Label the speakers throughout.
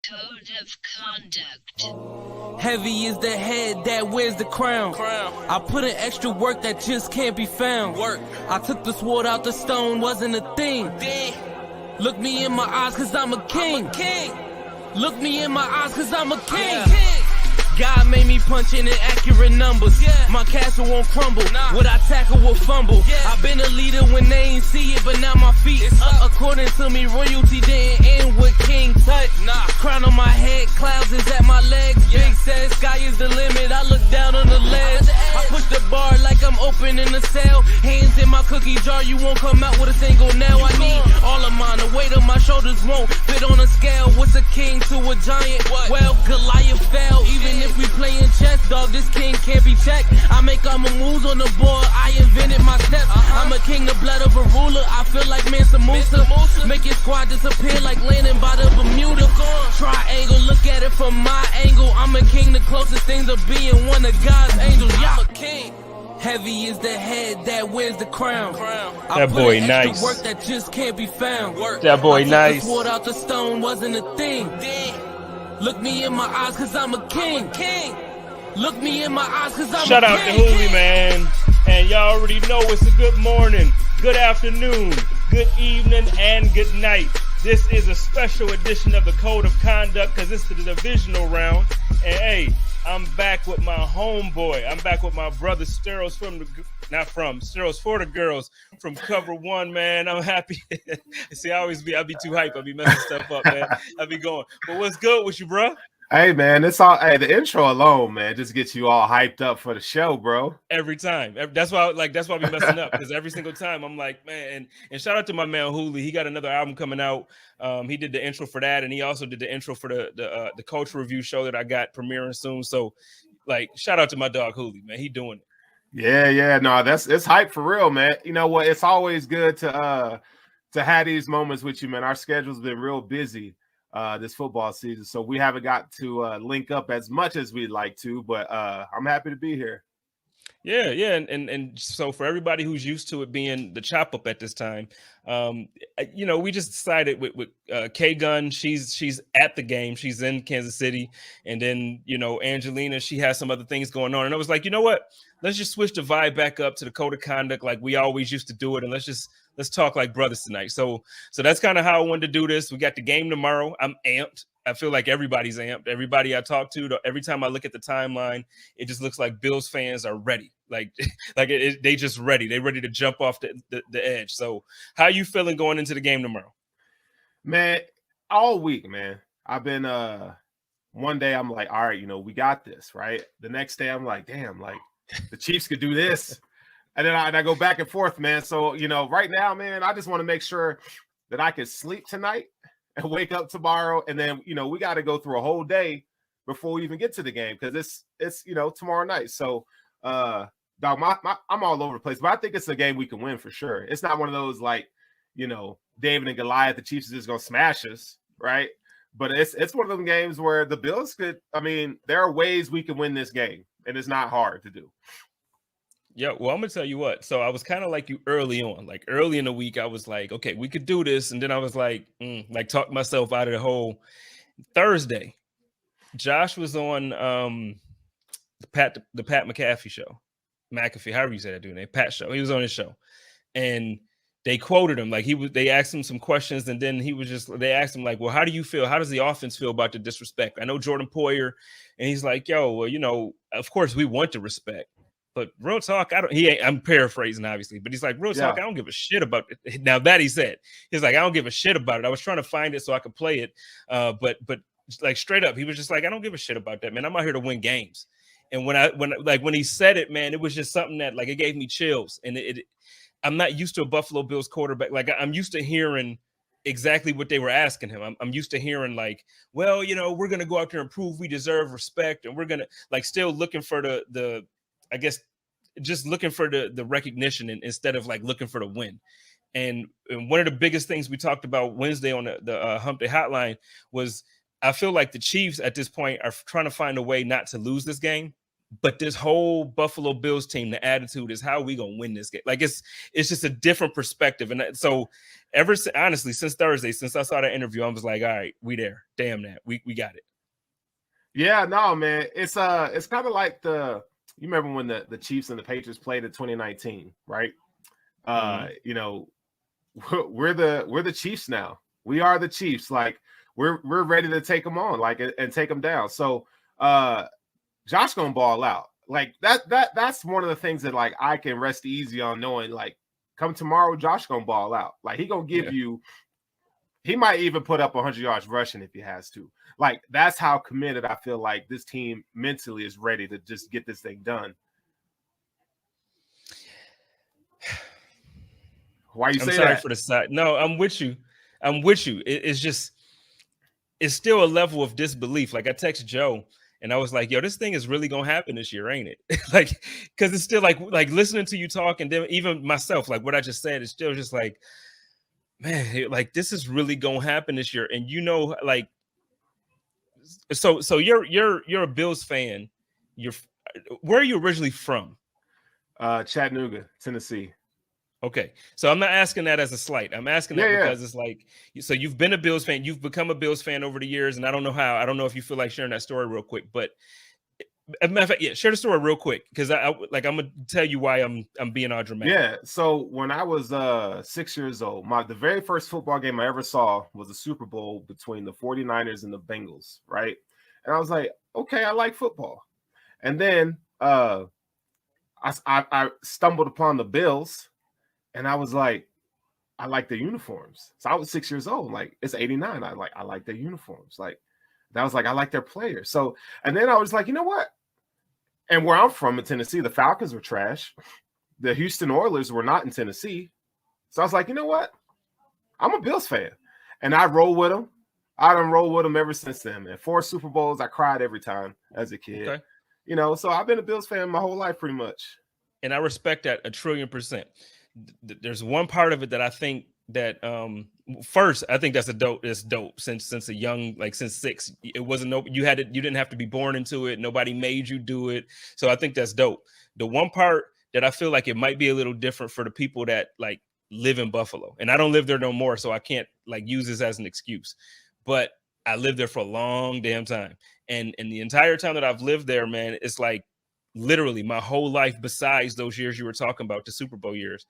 Speaker 1: Code of conduct.
Speaker 2: Heavy is the head that wears the crown. I put in extra work that just can't be found. I took the sword out the stone, wasn't a thing. Look me in my eyes cause I'm a king. Look me in my eyes cause I'm a king. God made me punch in accurate numbers. My castle won't crumble. What I tackle will fumble. I've been a leader when they ain't see it, but now my feet up. According to me, royalty didn't end with King Tut. Crown on my head, clouds is at my legs. Big says sky is the limit. I look down on the ledge. I push the bar like I'm opening a cell. Hands in my cookie jar, you won't come out with a single nail. I need all of mine. The weight of my shoulders won't fit on a scale. What's a king to a giant? Well, Goliath fell. Even if we playing chess, dog, this king can't be checked. I make all my moves on the board. I invented my steps. I'm a king, the blood of a ruler. I feel like Mansa Musa. Make your squad disappear like landing by the Bermuda. Triangle, look at it from my angle. I'm a king, the closest thing to being one of God's angels. I'm a king. Heavy is the head that wears the crown.
Speaker 3: That boy nice.
Speaker 2: Work that just can't be found.
Speaker 3: That boy nice.
Speaker 2: The sword out the stone wasn't a thing. Look me in my eyes cause I'm a king. Look me in my eyes cause I'm
Speaker 3: Shout
Speaker 2: a
Speaker 3: out
Speaker 2: king.
Speaker 3: to Hooley, man. And y'all already know it's a good morning, good afternoon, good evening, and good night. This is a special edition of the Code of Conduct because it's the divisional round. And hey, I'm back with my homeboy. I'm back with my brother Sterling Furrowh for the girls from Cover One, man. I'm happy. See, I be too hype. I be messing stuff up, man. I be going. But what's good with you, bro?
Speaker 4: Hey, man, it's all. Hey, the intro alone, man, just gets you all hyped up for the show, bro.
Speaker 3: Every time. That's why I be messing up because every single time I'm like, man. And shout out to my man Hooley. He got another album coming out. He did the intro for that, and he also did the intro for the Culture Review show that I got premiering soon. So, like, shout out to my dog Hooley, man. He doing it.
Speaker 4: Yeah. No, it's hype for real, man. You know what? It's always good to have these moments with you, man. Our schedule's been real busy this football season, so we haven't got to link up as much as we'd like to, but I'm happy to be here.
Speaker 3: Yeah, and so for everybody who's used to it being the chop up at this time, we just decided with K Gun, she's at the game, she's in Kansas City, and then Angelina, she has some other things going on, and I was like, you know what? Let's just switch the vibe back up to the code of conduct like we always used to do it, and let's talk like brothers tonight. So that's kind of how I wanted to do this. We got the game tomorrow. I'm amped. I feel like everybody's amped. Everybody I talk to, every time I look at the timeline, it just looks like Bills fans are ready. They just ready. They ready to jump off the edge. So how you feeling going into the game tomorrow?
Speaker 4: Man, all week, man. I've been one day I'm like, all right, we got this, right? The next day I'm like, damn, like the Chiefs could do this. And then I go back and forth, man. So, right now, man, I just want to make sure that I can sleep tonight and wake up tomorrow. And then, we got to go through a whole day before we even get to the game because it's tomorrow night. So, dog, I'm all over the place. But I think it's a game we can win for sure. It's not one of those like, David and Goliath, the Chiefs are just going to smash us, right? But it's one of them games where the Bills could, there are ways we can win this game. And it's not hard to do.
Speaker 3: Yeah, well, I'm going to tell you what. So I was kind of like you early on. Like early in the week, I was like, okay, we could do this. And then I was like talk myself out of the hole. Thursday, Josh was on the Pat McAfee show. McAfee, however you say that dude name, Pat show. He was on his show. And they quoted him. They asked him some questions. And then they asked him like, well, how do you feel? How does the offense feel about the disrespect? I know Jordan Poyer. And he's like, yo, well, of course we want to respect. But real talk, I'm paraphrasing, obviously, but he's like, real talk, I don't give a shit about it. Now that he said, he's like, I don't give a shit about it. I was trying to find it so I could play it. But like straight up, he was just like, I don't give a shit about that, man. I'm out here to win games. And when he said it, man, it was just something that like, it gave me chills. And I'm not used to a Buffalo Bills quarterback. Like I'm used to hearing exactly what they were asking him. I'm used to hearing like, well, we're going to go out there and prove we deserve respect. And we're going to like still looking for the I guess just looking for the recognition instead of like looking for the win. And one of the biggest things we talked about Wednesday on the Hump Day Hotline was I feel like the Chiefs at this point are trying to find a way not to lose this game. But this whole Buffalo Bills team, the attitude is how we gonna win this game. Like it's just a different perspective. And so honestly, since Thursday, since I saw that interview, I was like, all right, we there. Damn that. We got it.
Speaker 4: Yeah, no, man. It's kind of like you remember when the Chiefs and the Patriots played in 2019, right? You know, we're the Chiefs now. We are the Chiefs. Like we're ready to take them on, like, and take them down. So Josh gonna ball out. Like that's one of the things that like I can rest easy on, knowing like come tomorrow, Josh gonna ball out. Like he gonna give you. He might even put up 100 yards rushing if he has to. Like that's how committed I feel like this team mentally is ready to just get this thing done. Why you say that?
Speaker 3: I'm sorry for the side. No, I'm with you. It's still a level of disbelief. Like I texted Joe and I was like, yo, this thing is really gonna happen this year, ain't it? Like, because it's still like listening to you talk, and then even myself, like what I just said, is still just like, man, like this is really gonna happen this year. And you know, like, so you're a Bills fan. Where are you originally from?
Speaker 4: Chattanooga, Tennessee.
Speaker 3: Okay, so I'm not asking that as a slight. I'm asking that because it's like, so you've been a Bills fan, you've become a Bills fan over the years, and I don't know how. I don't know if you feel like sharing that story real quick, but as a matter of fact, yeah, share the story real quick because I'm gonna tell you why I'm being all dramatic.
Speaker 4: Yeah, so when I was 6 years old, the very first football game I ever saw was a Super Bowl between the 49ers and the Bengals, right? And I was like, okay, I like football. And then I stumbled upon the Bills. And I was like, I like their uniforms. So I was 6 years old. Like, it's 89. I like their uniforms. Like, that was like, I like their players. So, and then I was like, you know what? And where I'm from in Tennessee, the Falcons were trash. The Houston Oilers were not in Tennessee. So I was like, you know what? I'm a Bills fan. And I roll with them. I done roll with them ever since then, man. 4 Super Bowls. I cried every time as a kid. Okay. You know, so I've been a Bills fan my whole life pretty much.
Speaker 3: And I respect that 1,000,000,000%. There's one part of it that I think that first I think that's dope since a young, like since 6, it wasn't you didn't have to be born into it, nobody made you do it, so I think that's dope. The one part that I feel like it might be a little different for the people that like live in Buffalo, and I don't live there no more, so I can't like use this as an excuse, but I lived there for a long damn time, and the entire time that I've lived there, man, it's like literally my whole life, besides those years you were talking about, the Super Bowl years,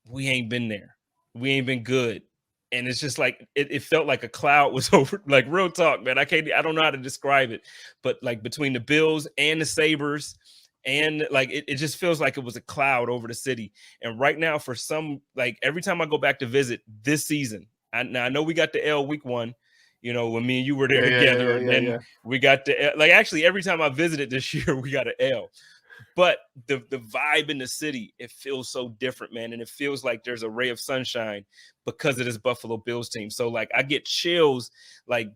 Speaker 3: we ain't been there. We ain't been good. And it's just like, it felt like a cloud was over, like real talk, man. I don't know how to describe it, but like between the Bills and the Sabres, and like, it just feels like it was a cloud over the city. And right now, for some, like every time I go back to visit this season, I know we got the L week 1, you know, when me and you were there together, and then we got like actually every time I visited this year, we got an L. But the vibe in the city, it feels so different, man. And it feels like there's a ray of sunshine because of this Buffalo Bills team. So like I get chills, like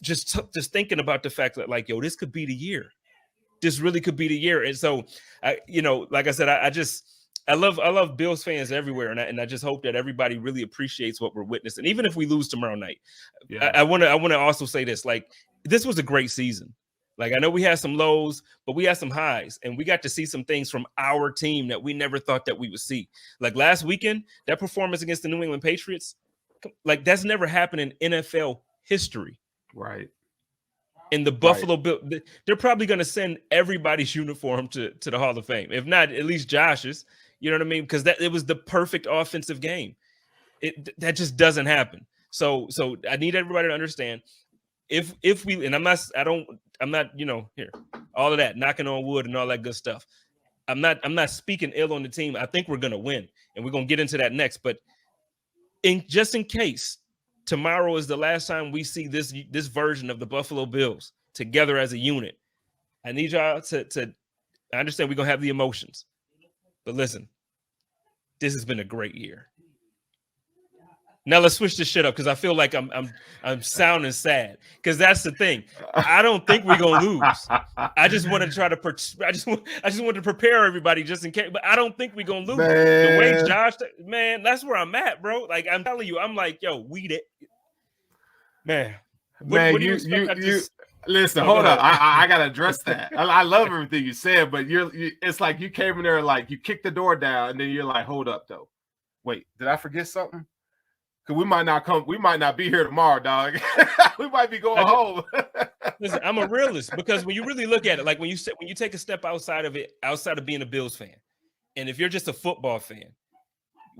Speaker 3: just thinking about the fact that like, yo, this could be the year. This really could be the year. And so, you know, like I said, I love Bills fans everywhere, and I just hope that everybody really appreciates what we're witnessing, even if we lose tomorrow night. Yeah. I want to also say this: like, this was a great season. Like, I know we had some lows, but we had some highs, and we got to see some things from our team that we never thought that we would see. Like last weekend, that performance against the New England Patriots, like that's never happened in NFL history.
Speaker 4: Right.
Speaker 3: In the Buffalo Bills, they're probably going to send everybody's uniform to the Hall of Fame, if not at least Josh's. You know what I mean? Because it was the perfect offensive game. That just doesn't happen. So I need everybody to understand. If we, and I'm not, you know, here, all of that, knocking on wood and all that good stuff. I'm not speaking ill on the team. I think we're going to win, and we're going to get into that next. But just in case tomorrow is the last time we see this version of the Buffalo Bills together as a unit, I need y'all to I understand we're going to have the emotions, but listen, this has been a great year. Now let's switch this shit up because I feel like I'm sounding sad because that's the thing. I don't think we're gonna lose. I just want to try to I just want to prepare everybody just in case. But I don't think we're gonna lose. Man. The way Josh, man, that's where I'm at, bro. Like I'm telling you, I'm like, yo, we did, man. What do you expect?
Speaker 4: Listen,
Speaker 3: Oh,
Speaker 4: hold
Speaker 3: go
Speaker 4: up.
Speaker 3: ahead.
Speaker 4: I gotta address that. I love everything you said, but it's like you came in there like you kicked the door down, and then you're like, hold up, though. Wait, did I forget something? Because we might not be here tomorrow, dog. We might be going home.
Speaker 3: Listen, I'm a realist because when you really look at it, like when you take a step outside of being a Bills fan, and if you're just a football fan,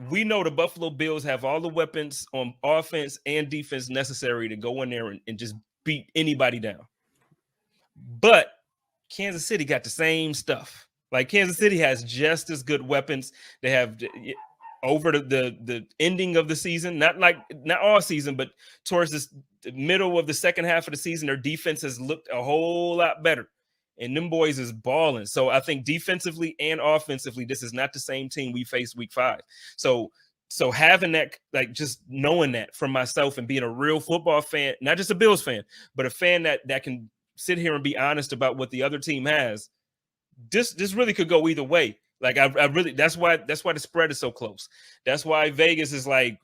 Speaker 3: we know the Buffalo Bills have all the weapons on offense and defense necessary to go in there and just beat anybody down. But Kansas City got the same stuff. Like Kansas City has just as good weapons. They have over the ending of the season, not all season, but towards the middle of the second half of the season, their defense has looked a whole lot better. And them boys is balling. So I think defensively and offensively, this is not the same team we faced week 5. So having that, like just knowing that from myself and being a real football fan, not just a Bills fan, but a fan that can sit here and be honest about what the other team has, this really could go either way. Like I really, that's why the spread is so close. That's why Vegas is like,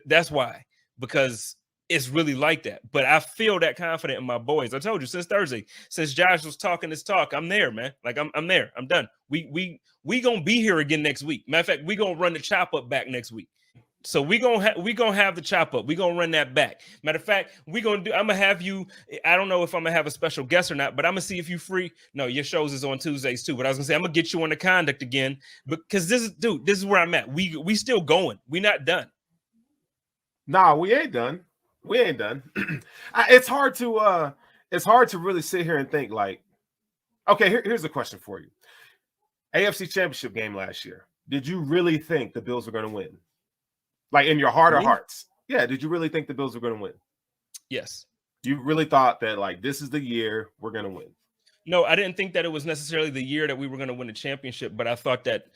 Speaker 3: that's why, because it's really like that. But I feel that confident in my boys. I told you since Thursday, since Josh was talking this talk, I'm there, man. Like I'm there. I'm done. We gonna be here again next week. Matter of fact, we gonna run the chop up back next week. So we gonna have the chop up. We gonna run that back. Matter of fact, I'm gonna have you. I don't know if I'm gonna have a special guest or not, but I'm gonna see if you free. No, your shows is on Tuesdays too. But I was gonna say I'm gonna get you on the conduct again because this is where I'm at. We still going. We not done.
Speaker 4: Nah, we ain't done. We ain't done. It's hard to really sit here and think like, okay, here's a question for you. AFC Championship game last year. Did you really think the Bills were going to win? Like in your heart of hearts. Yeah, did you really think the Bills were going to win?
Speaker 3: Yes.
Speaker 4: You really thought that like this is the year we're going to win?
Speaker 3: No, I didn't think that it was necessarily the year that we were going to win the championship, but I thought that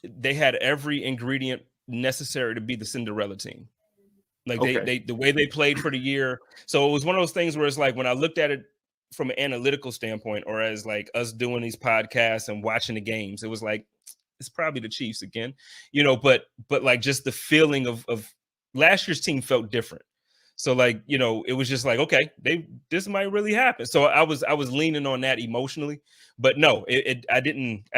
Speaker 3: they had every ingredient necessary to be the Cinderella team. Like the way they played for the year. So it was one of those things where it's like when I looked at it from an analytical standpoint, or as like us doing these podcasts and watching the games, it was like it's probably the Chiefs again, but like just the feeling of last year's team felt different. So like, it was just like, okay, this might really happen. So I was leaning on that emotionally, but no, I didn't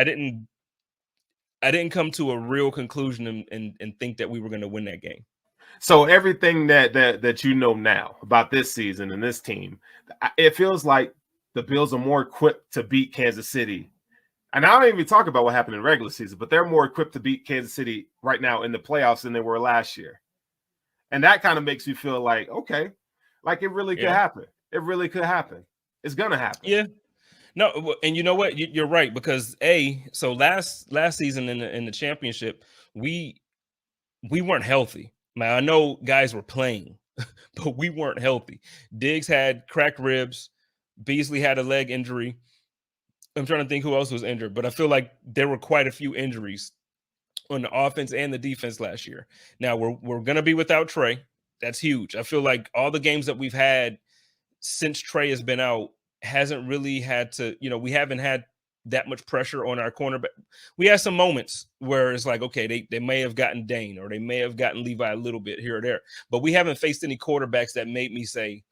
Speaker 3: come to a real conclusion and think that we were going to win that game.
Speaker 4: So everything that you know now about this season and this team, it feels like the Bills are more equipped to beat Kansas City. And I don't even talk about what happened in regular season, but they're more equipped to beat Kansas City right now in the playoffs than they were last year. And that kind of makes you feel like, okay, like it really could happen. It really could happen. It's going to happen.
Speaker 3: Yeah. No, and you know what? You're right, because so last season in the championship, we weren't healthy. Now, I know guys were playing, but we weren't healthy. Diggs had cracked ribs. Beasley had a leg injury. I'm trying to think who else was injured, but I feel like there were quite a few injuries on the offense and the defense last year. Now, we're going to be without Trey. That's huge. I feel like all the games that we've had since Trey has been out hasn't really had to, we haven't had that much pressure on our cornerback. We had some moments where it's like, okay, they may have gotten Dane or they may have gotten Levi a little bit here or there, but we haven't faced any quarterbacks that made me say,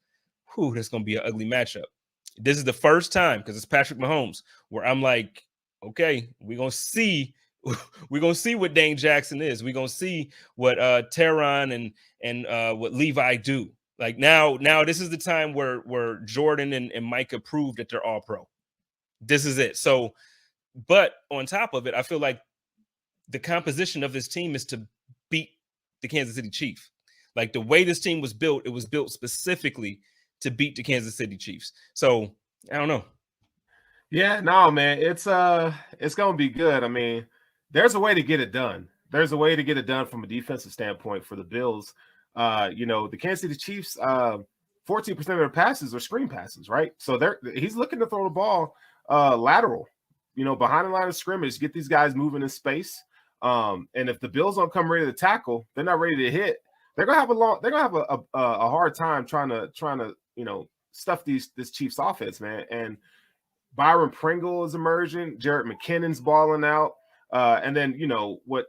Speaker 3: whew, that's going to be an ugly matchup. This is the first time, because it's Patrick Mahomes, where I'm like, okay, we're going to see what Dane Jackson is. We're going to see what Teron and what Levi do. Like now this is the time where Jordan and Micah proved that they're all pro. This is it. So, but on top of it, I feel like the composition of this team is to beat the Kansas City Chiefs. Like the way this team was built, it was built specifically to beat the Kansas City Chiefs. So I don't know.
Speaker 4: Yeah, no, man, it's gonna be good. I mean, there's a way to get it done. There's a way to get it done from a defensive standpoint for the Bills. The Kansas City Chiefs, 14% of their passes are screen passes, right? So he's looking to throw the ball lateral, behind the line of scrimmage, get these guys moving in space. And if the Bills don't come ready to tackle, they're not ready to hit. They're gonna have a hard time trying to stuff this Chiefs offense, man. And Byron Pringle is emerging. Jarrett McKinnon's balling out. And then, what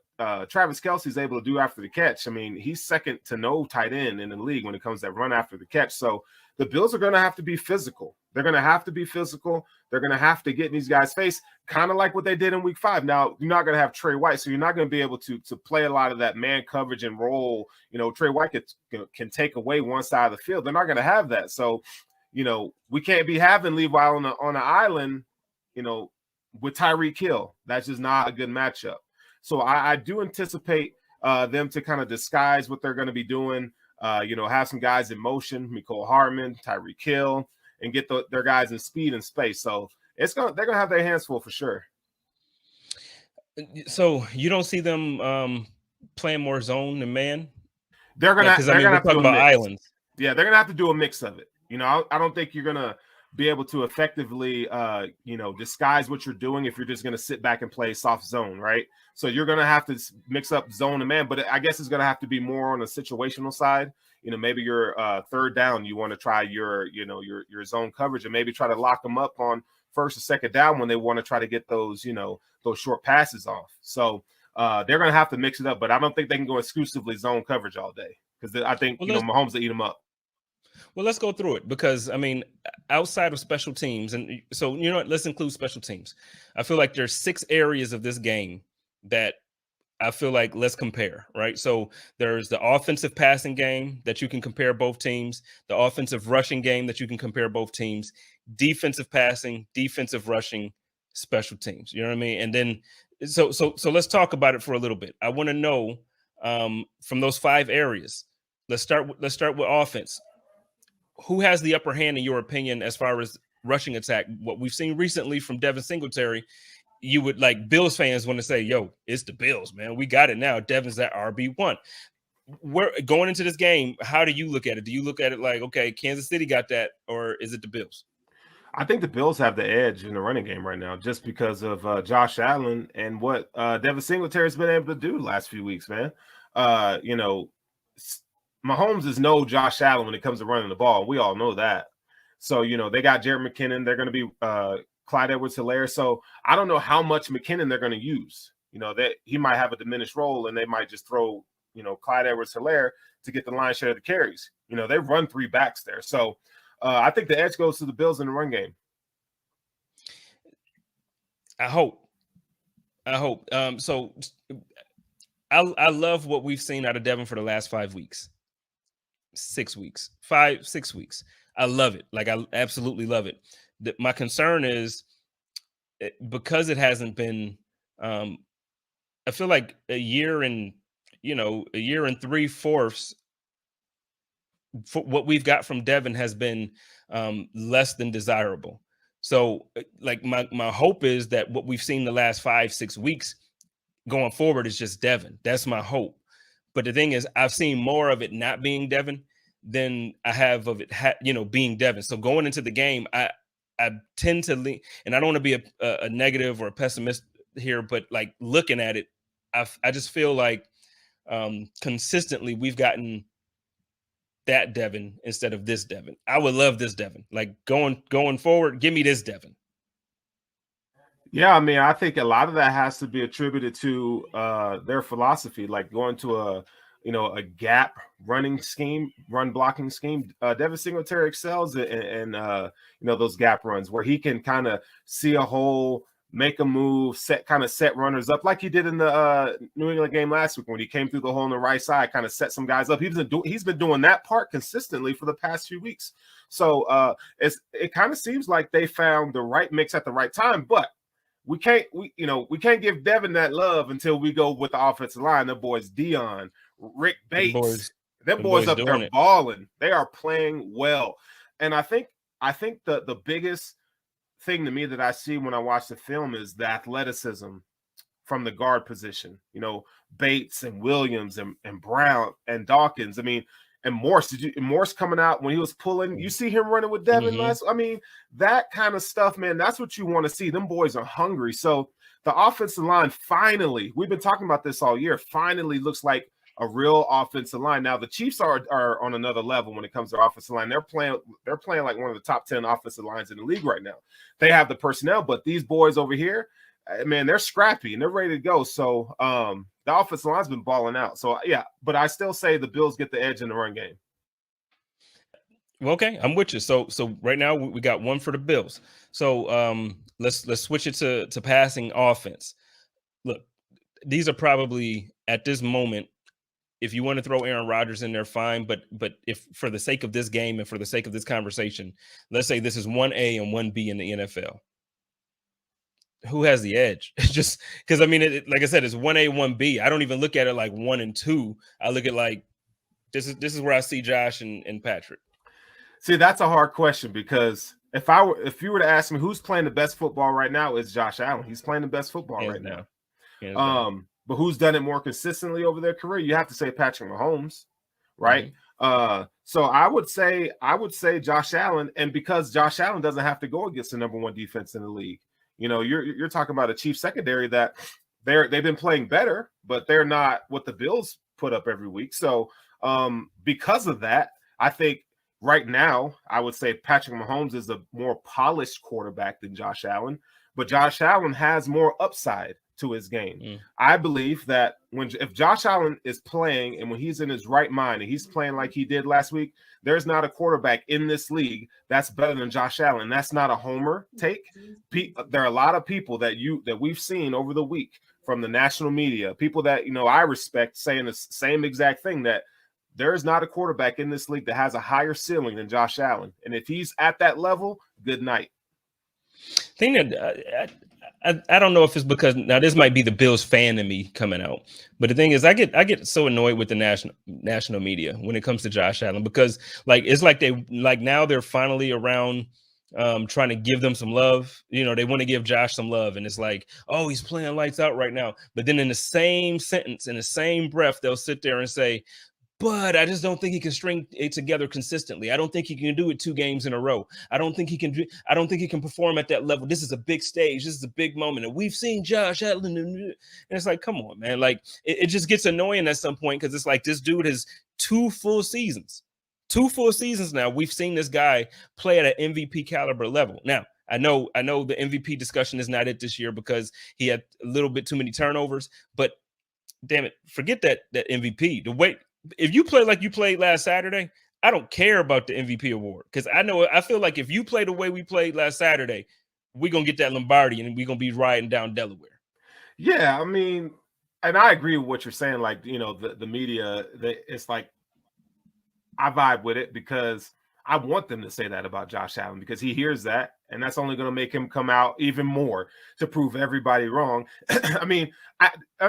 Speaker 4: Travis Kelce's able to do after the catch. I mean, he's second to no tight end in the league when it comes to that run after the catch. So the Bills are going to have to be physical. They're going to have to be physical. They're going to have to get in these guys' face, kind of like what they did in week 5. Now, you're not going to have Trey White, so you're not going to be able to play a lot of that man coverage and roll. Trey White can take away one side of the field. They're not going to have that. So, we can't be having Levi on the island, with Tyreek Hill. That's just not a good matchup. So I do anticipate them to kind of disguise what they're going to be doing. Have some guys in motion, Mecole Hardman, Tyreek Hill, and get their guys in speed and space. So they're gonna have their hands full for sure.
Speaker 3: So you don't see them playing more zone than man?
Speaker 4: They're gonna
Speaker 3: because we're talking about islands.
Speaker 4: Yeah, they're gonna have to do a mix of it. I don't think you're gonna be able to effectively, disguise what you're doing if you're just going to sit back and play soft zone, right? So you're going to have to mix up zone and man, but I guess it's going to have to be more on a situational side. Maybe your third down, you want to try your zone coverage and maybe try to lock them up on first or second down when they want to try to get those short passes off. So they're going to have to mix it up, but I don't think they can go exclusively zone coverage all day because I think, Mahomes will eat them up.
Speaker 3: Well, let's go through it because, outside of special teams, and so, let's include special teams. I feel like there's 6 areas of this game that I feel like let's compare, right? So there's the offensive passing game that you can compare both teams, the offensive rushing game that you can compare both teams, defensive passing, defensive rushing, special teams. You know what I mean? And then, so let's talk about it for a little bit. I want to know from those 5 areas. Let's start with offense. Who has the upper hand in your opinion as far as rushing attack? What we've seen recently from Devin Singletary, you would like Bills fans want to say, yo, it's the Bills, man. We got it now. Devin's at RB1. We're going into this game. How do you look at it? Do you look at it like, okay, Kansas City got that, or is it the Bills?
Speaker 4: I think the Bills have the edge in the running game right now just because of Josh Allen and what Devin Singletary has been able to do the last few weeks, man. Mahomes is no Josh Allen when it comes to running the ball. We all know that. So, they got Jared McKinnon. They're going to be Clyde Edwards-Helaire. So I don't know how much McKinnon they're going to use. That he might have a diminished role and they might just throw, Clyde Edwards-Helaire to get the lion's share of the carries. They run 3 backs there. So I think the edge goes to the Bills in the run game.
Speaker 3: I hope. So I love what we've seen out of Devin for the last 5 weeks. 6 weeks, 6 weeks. I love it. Like, I absolutely love it. My concern is because it hasn't been, I feel like a year and 3/4 for what we've got from Devin has been less than desirable. So like my hope is that what we've seen the last 5-6 weeks going forward is just Devin. That's my hope. But the thing is, I've seen more of it not being Devin than I have of it, being Devin. So going into the game, I tend to lean, and I don't want to be a negative or a pessimist here, but like looking at it, I just feel like consistently we've gotten that Devin instead of this Devin. I would love this Devin. Like going forward, give me this Devin.
Speaker 4: Yeah, I think a lot of that has to be attributed to their philosophy, like going to a gap running scheme, run blocking scheme. Devin Singletary excels in those gap runs where he can kind of see a hole, make a move, set runners up like he did in the New England game last week when he came through the hole on the right side, kind of set some guys up. He's been doing that part consistently for the past few weeks. So it kind of seems like they found the right mix at the right time, but we can't give Devin that love until we go with the offensive line. The boys, Dion, Rick Bates, them boys up there balling. They are playing well. And I think the biggest thing to me that I see when I watch the film is the athleticism from the guard position. Bates and Williams and Brown and Dawkins. And Morse. Morse coming out when he was pulling? You see him running with Devin last? That kind of stuff, man. That's what you want to see. Them boys are hungry. So the offensive line finally, we've been talking about this all year, finally looks like a real offensive line. Now the Chiefs are on another level when it comes to offensive line. They're playing like one of the top 10 offensive lines in the league right now. They have the personnel, but these boys over here, man, they're scrappy and they're ready to go. So the offensive line's been balling out. So yeah, but I still say the Bills get the edge in the run game.
Speaker 3: Well, okay, I'm with you. So right now we got one for the Bills. So let's switch it to passing offense. Look, these are probably at this moment, if you want to throw Aaron Rodgers in there, fine. But if for the sake of this game and for the sake of this conversation, let's say this is 1A and 1B in the NFL. Who has the edge? Just because, I mean, like I said, it's 1A, 1B. I don't even look at it like 1 and 2. I look at like this is where I see Josh and Patrick.
Speaker 4: See, that's a hard question because if you were to ask me who's playing the best football right now, it's Josh Allen. He's playing the best football right now. But who's done it more consistently over their career? You have to say Patrick Mahomes, right? Mm-hmm. So I would say Josh Allen, and because Josh Allen doesn't have to go against the number 1 defense in the league. You know, you're talking about a Chiefs secondary that they've been playing better, but they're not what the Bills put up every week. So because of that, I think right now I would say Patrick Mahomes is a more polished quarterback than Josh Allen, but Josh Allen has more upside to his game. I believe that if Josh Allen is playing and when he's in his right mind and he's playing like he did last week, there's not a quarterback in this league that's better than Josh Allen. That's not a homer take. There are a lot of people that we've seen over the week from the national media, people that I respect, saying the same exact thing, that there's not a quarterback in this league that has a higher ceiling than Josh Allen. And if he's at that level, good night.
Speaker 3: Thing that I don't know if it's because now this might be the Bills fan in me coming out, but the thing is, I get so annoyed with the national media when it comes to Josh Allen, because it's like now they're finally around trying to give them some love. They want to give Josh some love, and it's like, oh, he's playing lights out right now. But then in the same sentence, in the same breath, they'll sit there and say, but I just don't think he can string it together consistently. I don't think he can do it 2 games in a row. I don't think he can perform at that level. This is a big stage. This is a big moment. And we've seen Josh Allen. And it's like, come on, man. Like, it just gets annoying at some point, because it's like this dude has 2 full seasons. 2 full seasons now. We've seen this guy play at an MVP caliber level. Now, I know the MVP discussion is not it this year because he had a little bit too many turnovers. But damn it, forget that MVP. If you play like you played last Saturday, I don't care about the MVP award, because I feel like if you play the way we played last Saturday, we're going to get that Lombardi and we're going to be riding down Delaware.
Speaker 4: Yeah, I mean, and I agree with what you're saying. Like, the media, it's like I vibe with it because I want them to say that about Josh Allen, because he hears that, and that's only going to make him come out even more to prove everybody wrong. I mean,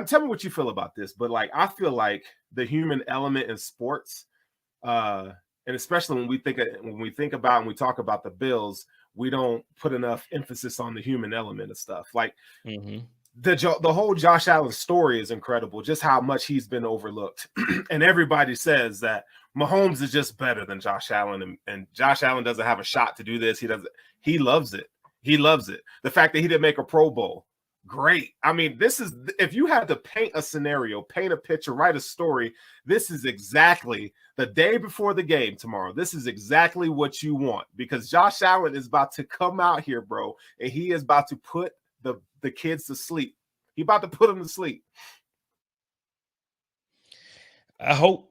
Speaker 4: tell me what you feel about this, but I feel like the human element in sports, and especially when we think about and we talk about the Bills, we don't put enough emphasis on the human element of stuff. Like the whole Josh Allen story is incredible, just how much he's been overlooked. And everybody says that Mahomes is just better than Josh Allen, and Josh Allen doesn't have a shot to do this. He loves it. He loves it. The fact that he didn't make a Pro Bowl, great. I mean, if you had to paint a scenario, paint a picture, write a story, this is exactly the day before the game tomorrow. This is exactly what you want, because Josh Allen is about to come out here, bro, and he is about to put the kids to sleep. He about to put them to sleep.
Speaker 3: I hope.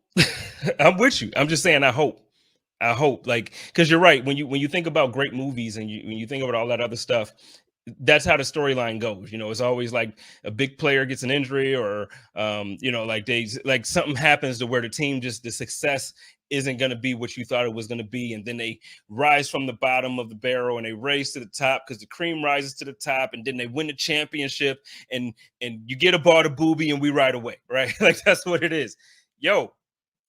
Speaker 3: I'm with you. I'm just saying, I hope, because you're right. When you think about great movies and when you think about all that other stuff, that's how the storyline goes. It's always like a big player gets an injury, or like something happens to where the success isn't going to be what you thought it was going to be, and then they rise from the bottom of the barrel and they race to the top because the cream rises to the top, and then they win the championship, and you get a bar to booby and we ride away, right? Like, that's what it is. Yo,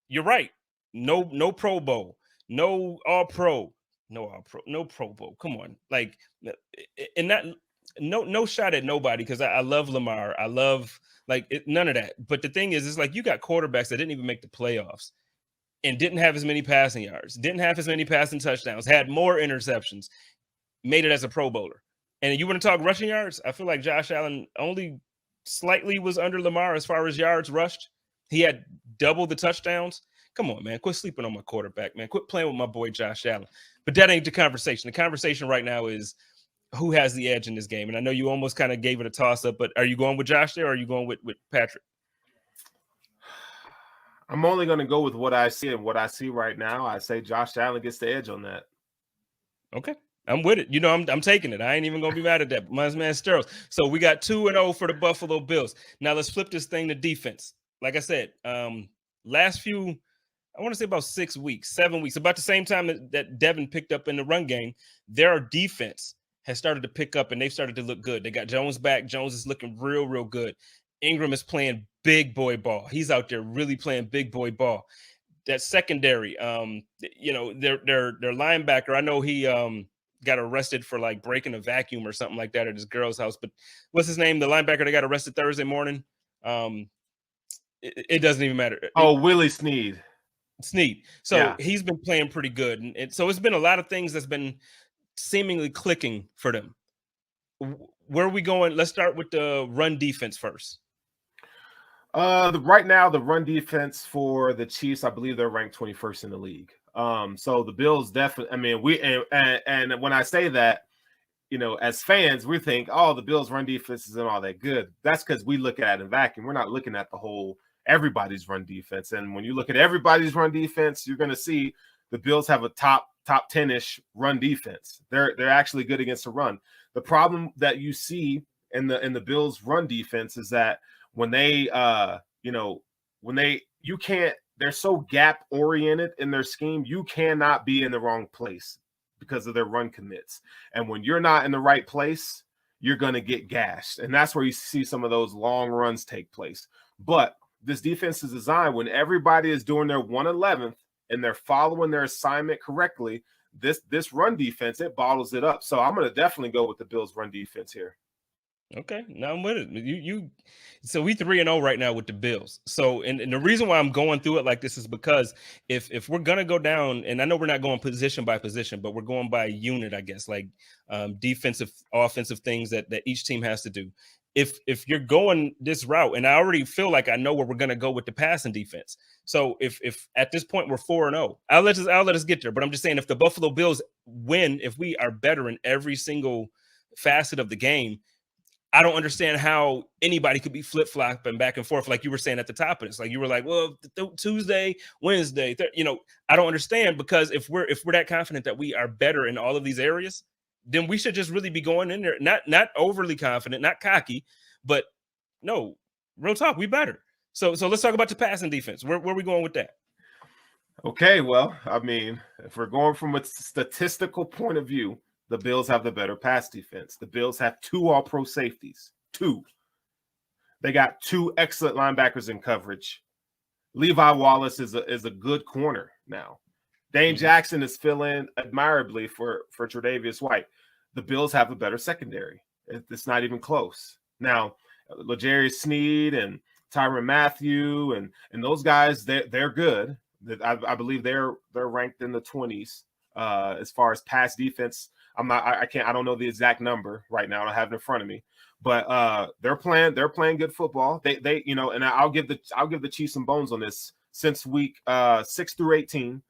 Speaker 3: you're right. No Pro Bowl, no All Pro, no Pro Bowl. Come on, like, and that no shot at nobody, because I love Lamar. I love none of that. But the thing is, it's like you got quarterbacks that didn't even make the playoffs and didn't have as many passing yards, didn't have as many passing touchdowns, had more interceptions, made it as a Pro Bowler. And you want to talk rushing yards? I feel like Josh Allen only slightly was under Lamar as far as yards rushed. He had double the touchdowns. Come on, man. Quit sleeping on my quarterback, man. Quit playing with my boy Josh Allen. But that ain't the conversation. The conversation right now is who has the edge in this game? And I know you almost kind of gave it a toss up, but are you going with Josh there, or are you going with Patrick?
Speaker 4: I'm only going to go with what I see, and what I see right now, I say Josh Allen gets the edge on that.
Speaker 3: Okay. I'm with it. You know, I'm taking it. I ain't even gonna be mad at that. My man Sterling. So we got 2-0 for the Buffalo Bills. Now let's flip this thing to defense. Like I said, last few, I want to say about 6 weeks, 7 weeks, about the same time that Devin picked up in the run game, their defense has started to pick up and they've started to look good. They got Jones back. Jones is looking real, real good. Ingram is playing big boy ball. He's out there really playing big boy ball. That secondary, you know, their linebacker, I know he got arrested for like breaking a vacuum or something like that at his girl's house. But what's his name? The linebacker that got arrested Thursday morning. It doesn't even matter.
Speaker 4: Oh, Willie Snead.
Speaker 3: So
Speaker 4: yeah.
Speaker 3: He's been playing pretty good. And so it's been a lot of things that's been seemingly clicking for them. Where are we going? Let's start with the run defense first.
Speaker 4: Right now, the run defense for the Chiefs, I believe they're ranked 21st in the league. So the Bills definitely, I mean, and when I say that, you know, as fans, we think, oh, the Bills run defense isn't all that good. That's because we look at it in vacuum. We're not looking at the whole everybody's run defense. And when you look at everybody's run defense, you're going to see the Bills have a top 10-ish run defense. They're actually good against the run. The problem that you see in the Bills run defense is that when they they're so gap oriented in their scheme, you cannot be in the wrong place because of their run commits. And when you're not in the right place, you're going to get gashed. And that's where you see some of those long runs take place. But this defense is designed when everybody is doing their 111th and they're following their assignment correctly, this run defense, it bottles it up. So I'm going to definitely go with the Bills run defense here.
Speaker 3: Okay, now I'm with it. So we 3-0 right now with the Bills. So and the reason why I'm going through it like this is because if we're gonna go down, and I know we're not going position by position, but we're going by unit, I guess, like defensive, offensive things that each team has to do. If you're going this route, and I already feel like I know where we're gonna go with the passing defense. So if at this point we're 4-0, I'll let us get there. But I'm just saying, if the Buffalo Bills win, if we are better in every single facet of the game, I don't understand how anybody could be flip-flopping back and forth like you were saying at the top of this. Like you were like, well, Tuesday, Wednesday, I don't understand, because if we're that confident that we are better in all of these areas, then we should just really be going in there, not overly confident, not cocky, but no, real talk, we better. So let's talk about the passing defense. Where are we going with that?
Speaker 4: Okay, well, I mean, if we're going from a statistical point of view, the Bills have the better pass defense. The Bills have 2 all-pro safeties. 2. They got 2 excellent linebackers in coverage. Levi Wallace is a good corner now. Dane Jackson is filling admirably for Tre'Davious White. The Bills have a better secondary. It's not even close. Now, L'Jarius Sneed and Tyrann Mathieu and those guys, they're good. I believe they're ranked in the 20s as far as pass defense. I don't know the exact number right now. I don't have it in front of me, but they're playing good football. They and I'll give the Chiefs some bones on this. Since week 6 through 18,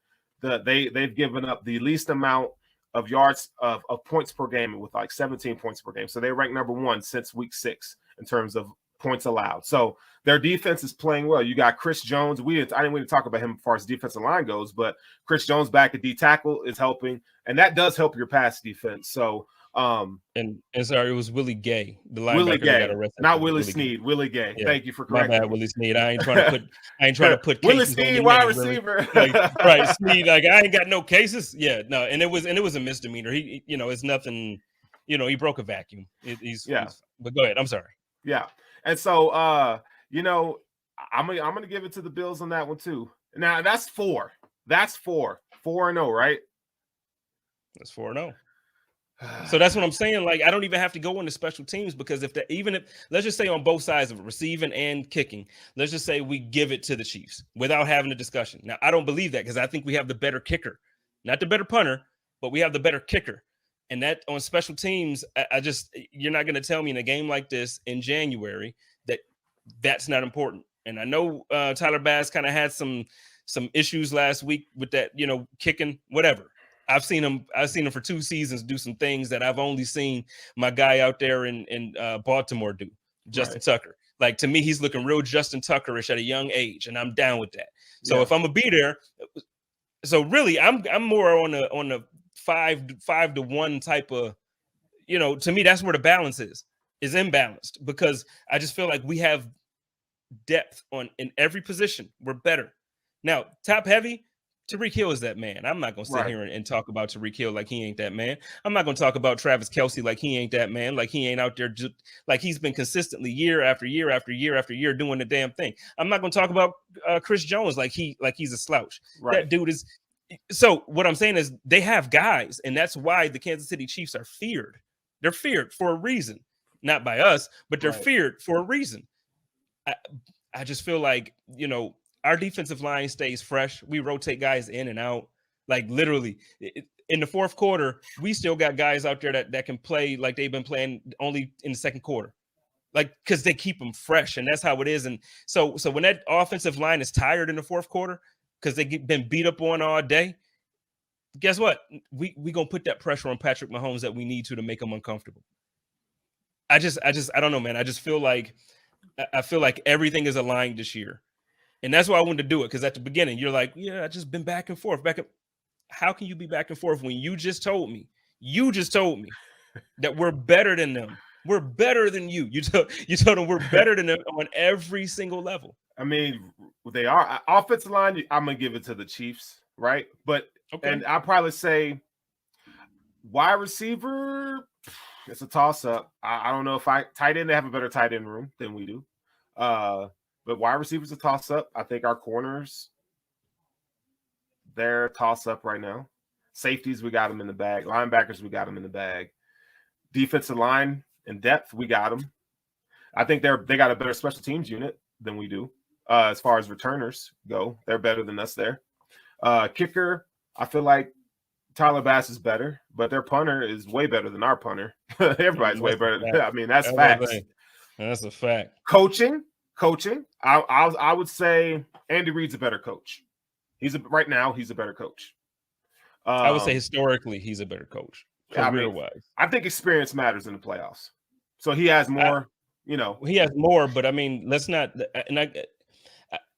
Speaker 4: they've given up the least amount of yards of points per game with like 17 points per game. So they rank number 1 since week 6 in terms of points allowed. So their defense is playing well. You got Chris Jones. I didn't want to talk about him as far as defensive line goes, but Chris Jones back at D tackle is helping, and that does help your pass defense. So
Speaker 3: and sorry, it was Willie Gay, the linebacker.
Speaker 4: Willie Gay,
Speaker 3: that got arrested.
Speaker 4: not Willie Snead. Willie Gay. Yeah. Thank you for correcting.
Speaker 3: My bad, Willie Snead. I ain't trying to put
Speaker 4: Willie Snead, wide receiver.
Speaker 3: Really. Right, Snead. Like, I ain't got no cases. Yeah, no, and it was a misdemeanor. He it's nothing. He broke a vacuum. He's but go ahead. I'm sorry.
Speaker 4: Yeah, and so I'm gonna give it to the Bills on that one too. Now that's 4. That's 4. 4-0, right?
Speaker 3: That's 4-0. So that's what I'm saying. Like, I don't even have to go into special teams, because if let's just say on both sides of it, receiving and kicking, let's just say we give it to the Chiefs without having a discussion. Now, I don't believe that, because I think we have the better kicker, not the better punter, but we have the better kicker. And that on special teams, you're not going to tell me in a game like this in January that that's not important. And I know Tyler Bass kind of had some issues last week with that, kicking, whatever. I've seen him for 2 seasons do some things that I've only seen my guy out there in Baltimore do, Justin Tucker. Like, to me, he's looking real Justin Tuckerish at a young age, and I'm down with that. So if I'm gonna be there, so really, I'm more on the 5-1 type of, to me, that's where the balance is imbalanced, because I just feel like we have depth in every position. We're better. Now, top heavy, Tyreek Hill is that man. I'm not going to sit here and talk about Tyreek Hill like he ain't that man. I'm not going to talk about Travis Kelce like he ain't that man, like he ain't out there like he's been consistently year after year after year after year doing the damn thing. I'm not going to talk about Chris Jones like he's a slouch. That dude is. So what I'm saying is they have guys, and that's why the Kansas City Chiefs are feared. They're feared for a reason, not by us, but they're feared for a reason. I just feel like, our defensive line stays fresh. We rotate guys in and out. Like, literally, in the fourth quarter, we still got guys out there that can play like they've been playing only in the second quarter. Like, because they keep them fresh, and that's how it is. And so when that offensive line is tired in the fourth quarter because they've been beat up on all day, guess what? We going to put that pressure on Patrick Mahomes that we need to make him uncomfortable. I don't know, man. I feel like everything is aligned this year. And that's why I wanted to do it, because at the beginning, you're like, yeah, I just been back and forth. How can you be back and forth when you just told me that we're better than them? We're better than you. You told them we're better than them on every single level.
Speaker 4: I mean, they are. Offensive line, I'm going to give it to the Chiefs, right? But and I'll probably say wide receiver, it's a toss-up. I don't know if tight end, they have a better tight end room than we do. But wide receivers a toss-up. I think our corners, they're toss-up right now. Safeties, we got them in the bag. Linebackers, we got them in the bag. Defensive line and depth, we got them. I think they got a better special teams unit than we do. As far as returners go, they're better than us there. Kicker, I feel like Tyler Bass is better, but their punter is way better than our punter. Everybody's way better than I mean, that's facts.
Speaker 3: That's a fact.
Speaker 4: Coaching. I would say Andy Reid's a better coach. Right now he's a better coach.
Speaker 3: I would say historically he's a better coach. Career-wise.
Speaker 4: I think experience matters in the playoffs. So he has more,
Speaker 3: He has more, but I mean, let's not. And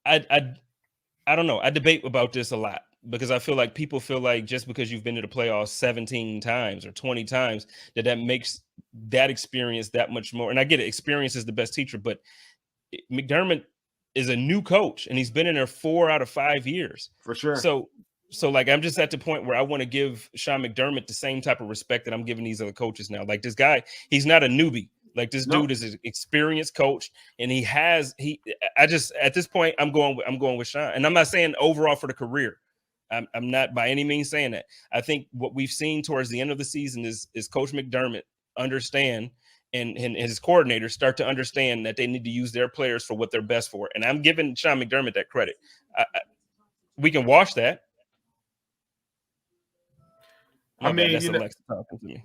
Speaker 3: I don't know. I debate about this a lot, because I feel like people feel like just because you've been to the playoffs 17 times or 20 times that makes that experience that much more. And I get it. Experience is the best teacher, but McDermott is a new coach, and he's been in there 4 out of 5 years.
Speaker 4: For sure.
Speaker 3: So like, I'm just at the point where I want to give Sean McDermott the same type of respect that I'm giving these other coaches now. Like, this guy, he's not a newbie. Like, this dude is an experienced coach, and at this point, I'm going with Sean. And I'm not saying overall for the career. I'm not by any means saying that. I think what we've seen towards the end of the season is Coach McDermott understand and his coordinators start to understand that they need to use their players for what they're best for. And I'm giving Sean McDermott that credit. We can wash that. That's Alexa talking to me.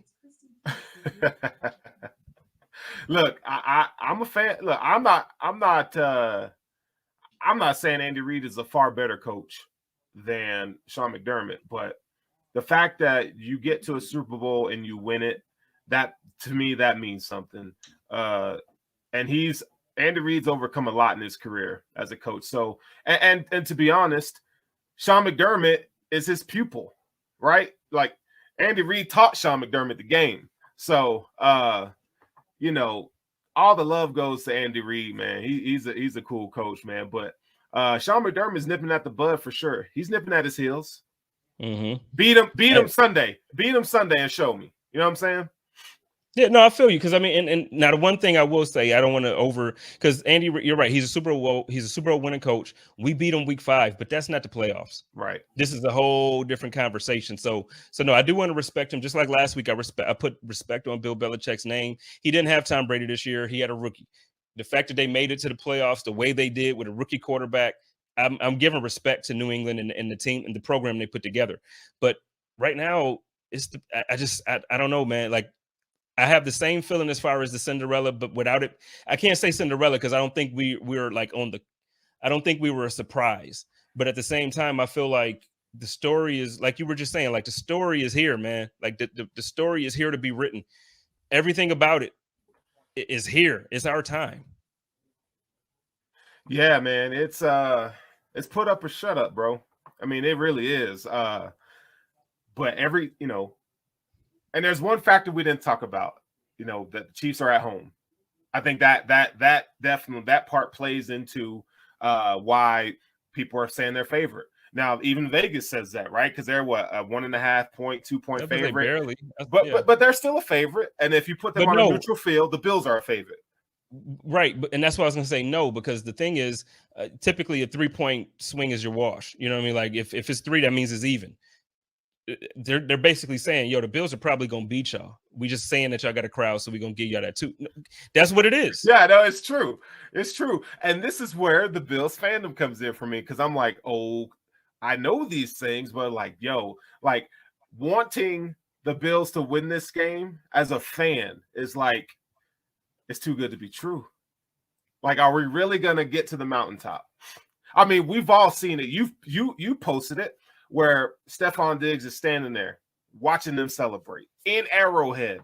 Speaker 4: Look, I'm a fan. Look, I'm not saying Andy Reid is a far better coach than Sean McDermott, but the fact that you get to a Super Bowl and you win it, that to me, that means something. And Andy Reid's overcome a lot in his career as a coach. So, and to be honest, Sean McDermott is his pupil, right? Like, Andy Reid taught Sean McDermott the game. So, all the love goes to Andy Reid, man. He's a cool coach, man. But Sean McDermott is nipping at the bud for sure. He's nipping at his heels.
Speaker 3: Mm-hmm.
Speaker 4: Beat him Sunday. Beat him Sunday and show me. You know what I'm saying?
Speaker 3: Yeah, no, I feel you, because I mean, and now the one thing I will say, I don't want to because Andy, you're right. He's a Super Bowl winning coach. We beat him week 5, but that's not the playoffs.
Speaker 4: Right.
Speaker 3: This is a whole different conversation. So no, I do want to respect him. Just like last week, I put respect on Bill Belichick's name. He didn't have Tom Brady this year. He had a rookie. The fact that they made it to the playoffs the way they did with a rookie quarterback, I'm giving respect to New England and the team and the program they put together. But right now, I don't know, man. Like, I have the same feeling as far as the Cinderella, but without it, I can't say Cinderella because I don't think I don't think we were a surprise. But at the same time, I feel like the story is like you were just saying, like the story is here, man. Like the story is here to be written. Everything about it is here. It's our time.
Speaker 4: Yeah, man. It's put up or shut up, bro. I mean, it really is. But and there's one factor we didn't talk about, that the Chiefs are at home. I think that definitely that part plays into why people are saying they're favorite. Now, even Vegas says that, right? Because they're what, a 1.5 point, 2 point favorite.
Speaker 3: Barely.
Speaker 4: But they're still a favorite. And if you put them on a neutral field, the Bills are a favorite.
Speaker 3: Right. And that's why I was going to say no, because the thing is, typically a 3-point swing is your wash. You know what I mean? Like if it's 3, that means it's even. They're basically saying, yo, the Bills are probably going to beat y'all. We just saying that y'all got a crowd, so we're going to give y'all that too. That's what it is.
Speaker 4: Yeah, no, it's true. It's true. And this is where the Bills fandom comes in for me, because I'm like, oh, I know these things, but like, yo, like wanting the Bills to win this game as a fan is like, it's too good to be true. Like, are we really going to get to the mountaintop? I mean, we've all seen it. You posted it, where Stephon Diggs is standing there watching them celebrate in Arrowhead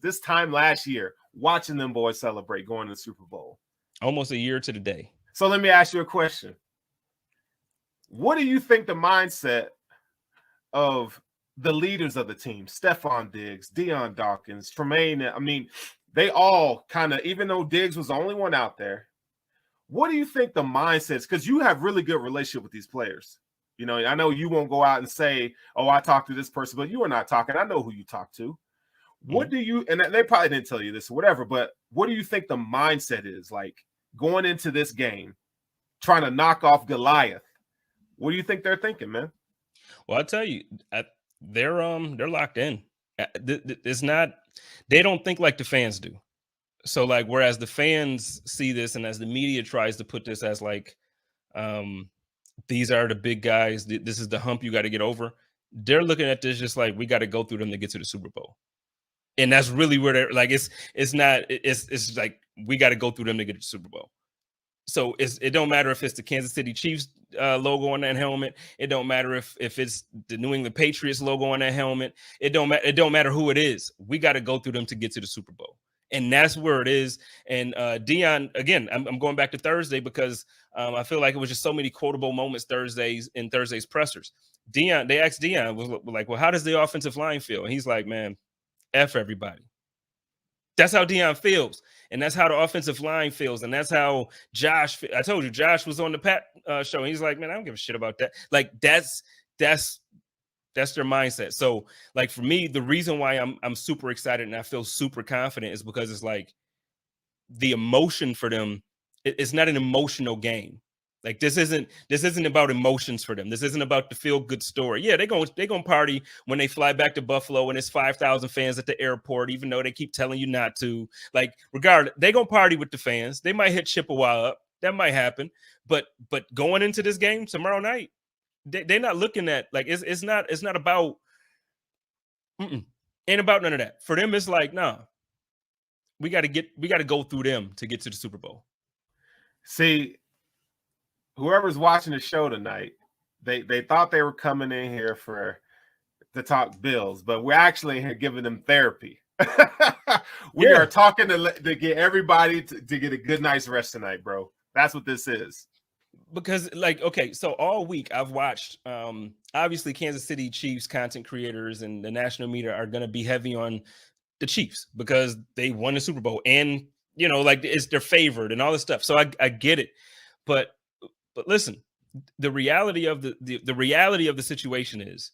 Speaker 4: this time last year, watching them boys celebrate going to the Super Bowl.
Speaker 3: Almost a year to the day.
Speaker 4: So let me ask you a question. What do you think the mindset of the leaders of the team, Stephon Diggs, Deion Dawkins, Tremaine, I mean, they all kind of, even though Diggs was the only one out there, what do you think the mindset is? Because you have really good relationship with these players. I know you won't go out and say, oh, I talked to this person, but you are not talking. I know who you talk to. What do you, and they probably didn't tell you this or whatever, but what do you think the mindset is like going into this game, trying to knock off Goliath? What do you think they're thinking, man?
Speaker 3: Well, I'll tell you, they're locked in. It's not, they don't think like the fans do. So like, whereas the fans see this, and as the media tries to put this as like, these are the big guys, this is the hump you got to get over, they're looking at this just like, we got to go through them to get to the Super Bowl. And that's really where they're like, it's like, we got to go through them to get to the Super Bowl. So it don't matter if it's the Kansas City Chiefs logo on that helmet. It don't matter if it's the New England Patriots logo on that helmet. It don't matter who it is. We got to go through them to get to the Super Bowl. And that's where it is. And Deion, again, I'm going back to Thursday because I feel like it was just so many quotable moments Thursday's pressers. Deion, they asked Deion, was like, well, how does the offensive line feel? And he's like, man, F everybody. That's how Deion feels. And that's how the offensive line feels. And that's how Josh, I told you, Josh was on the Pat show. And he's like, man, I don't give a shit about that. Like, that's their mindset. So like for me, the reason why I'm super excited and I feel super confident is because it's like the emotion for them. It's not an emotional game. Like this isn't about emotions for them. This isn't about the feel good story. Yeah, they're going to party when they fly back to Buffalo and it's 5,000 fans at the airport, even though they keep telling you not to. Like regardless, they're going to party with the fans. They might hit Chippewa up. That might happen. But going into this game tomorrow night, they're not looking at like it's not about ain't about none of that. For them, it's like, nah, we got to go through them to get to the Super Bowl.
Speaker 4: See, whoever's watching the show tonight, they thought they were coming in here to talk Bills, but we're actually in here giving them therapy. We are talking to get everybody to get a good night's rest tonight, bro. That's what this is.
Speaker 3: Because like, okay, so all week I've watched, obviously Kansas City Chiefs content creators and the national media are going to be heavy on the Chiefs because they won the Super Bowl and, like it's their favorite and all this stuff. So I get it. But listen, the reality of the reality of the situation is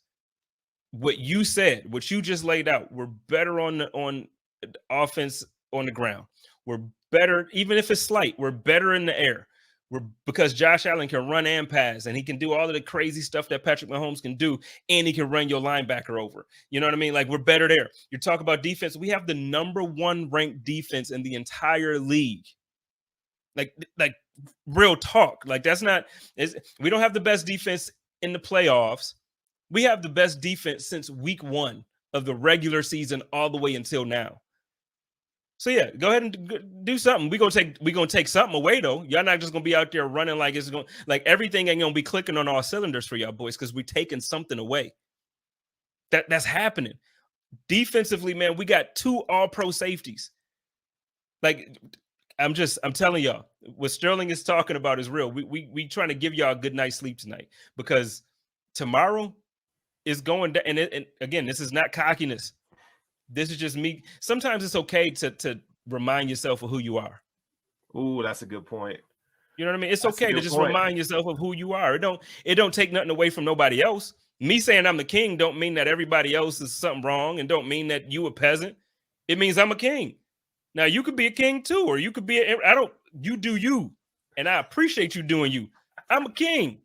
Speaker 3: what you said, what you just laid out. We're better on offense on the ground. We're better, even if it's slight, we're better in the air. Because Josh Allen can run and pass, and he can do all of the crazy stuff that Patrick Mahomes can do, and he can run your linebacker over. You know what I mean? Like, we're better there. You talk about defense. We have the #1 ranked defense in the entire league. Like real talk. Like, we don't have the best defense in the playoffs. We have the best defense since week 1 of the regular season all the way until now. So yeah, go ahead and do something. We're gonna take something away though. Y'all not just gonna be out there running like it's going like everything ain't gonna be clicking on all cylinders for y'all boys because we're taking something away. That's happening. Defensively, man, we got 2 all-pro safeties. Like I'm telling y'all, what Sterling is talking about is real. We trying to give y'all a good night's sleep tonight because tomorrow is going down. And again, this is not cockiness. This is just me. Sometimes it's okay to remind yourself of who you are.
Speaker 4: Ooh, that's a good point.
Speaker 3: You know what I mean? It's okay to just remind yourself of who you are. It don't take nothing away from nobody else. Me saying I'm the king don't mean that everybody else is something wrong, and don't mean that you a peasant. It means I'm a king. Now you could be a king too, or you could be you do you, and I appreciate you doing you. I'm a king,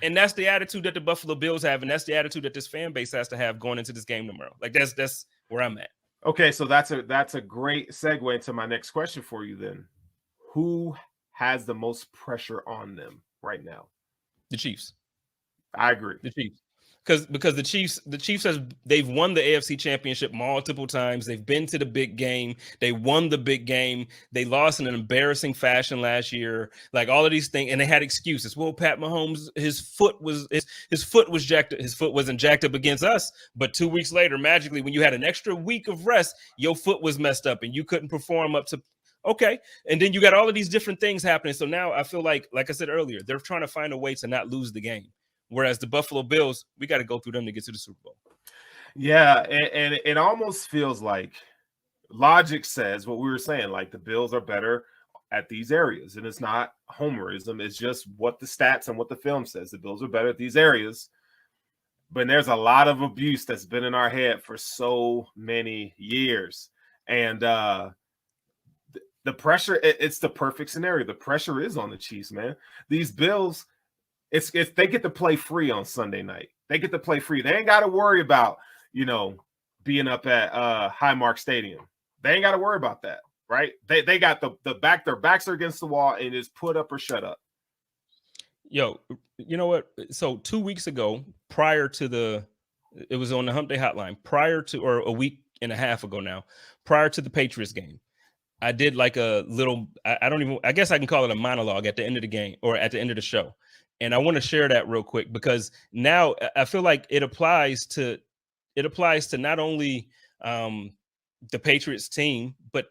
Speaker 3: and that's the attitude that the Buffalo Bills have, and that's the attitude that this fan base has to have going into this game tomorrow. Like that's where I'm at.
Speaker 4: Okay, so that's a great segue into my next question for you then. Who has the most pressure on them right now?
Speaker 3: The Chiefs.
Speaker 4: I agree.
Speaker 3: The Chiefs. Because the Chiefs they've won the AFC Championship multiple times. They've been to the big game. They won the big game. They lost in an embarrassing fashion last year. Like all of these things, and they had excuses. Well, Pat Mahomes, his foot was jacked. His foot wasn't jacked up against us. But 2 weeks later, magically, when you had an extra week of rest, your foot was messed up and you couldn't perform up to. Okay, and then you got all of these different things happening. So now I feel like I said earlier, they're trying to find a way to not lose the game. Whereas the Buffalo Bills, we got to go through them to get to the Super Bowl.
Speaker 4: Yeah, and it almost feels like logic says what we were saying, like the Bills are better at these areas. And it's not homerism. It's just what the stats and what the film says. The Bills are better at these areas. But there's a lot of abuse that's been in our head for so many years. And the pressure, it's the perfect scenario. The pressure is on the Chiefs, man. These Bills, it's they get to play free on Sunday night. They get to play free. They ain't got to worry about, being up at Highmark Stadium. They ain't got to worry about that, right? They got their backs are against the wall and it's put up or shut up.
Speaker 3: Yo, you know what? So 2 weeks ago, it was on the Hump Day Hotline, or a week and a half ago now, prior to the Patriots game, I did like a little, I guess I can call it a monologue at the end of the game or at the end of the show. And I want to share that real quick because now I feel like it applies to not only the Patriots team, but